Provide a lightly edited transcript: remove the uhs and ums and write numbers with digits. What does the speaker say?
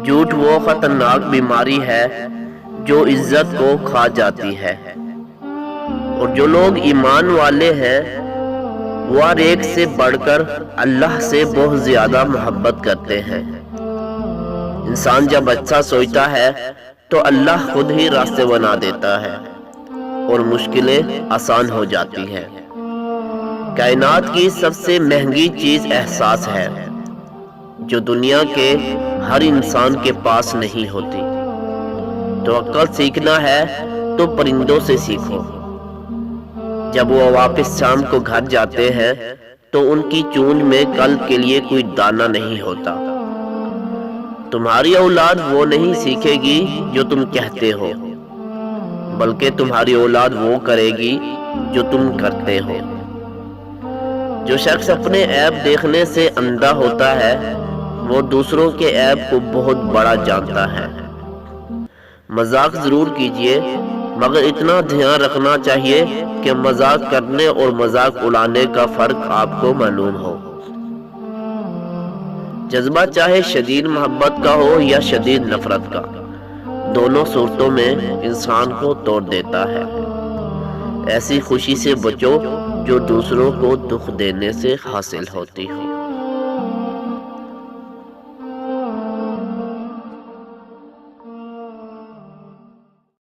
جھوٹ وہ خطرناک بیماری ہے جو عزت کو کھا جاتی ہے، اور جو لوگ ایمان والے ہیں وہ ہر ایک سے بڑھ کر اللہ سے بہت زیادہ محبت کرتے ہیں۔ انسان جب اچھا سوچتا ہے تو اللہ خود ہی راستے بنا دیتا ہے اور مشکلیں آسان ہو جاتی ہیں۔ کائنات کی سب سے مہنگی چیز احساس ہے، جو دنیا کے ہر انسان کے پاس نہیں ہوتی۔ تو عقل سیکھنا ہے تو پرندوں سے سیکھو۔ جب وہ واپس شام کو گھر جاتے ہیں تو ان کی چونچ میں کل کے لیے کوئی دانہ نہیں ہوتا۔ تمہاری اولاد وہ نہیں سیکھے گی جو تم کہتے ہو، بلکہ تمہاری اولاد وہ کرے گی جو تم کرتے ہو۔ جو شخص اپنے عیب دیکھنے سے اندھا ہوتا ہے وہ دوسروں کے عیب کو بہت بڑا جانتا ہے۔ مذاق ضرور کیجئے، مگر اتنا دھیان رکھنا چاہیے کہ مذاق کرنے اور مذاق اڑانے کا فرق آپ کو معلوم ہو۔ جذبہ چاہے شدید محبت کا ہو یا شدید نفرت کا، دونوں صورتوں میں انسان کو توڑ دیتا ہے۔ ایسی خوشی سے بچو جو دوسروں کو دکھ دینے سے حاصل ہوتی ہو۔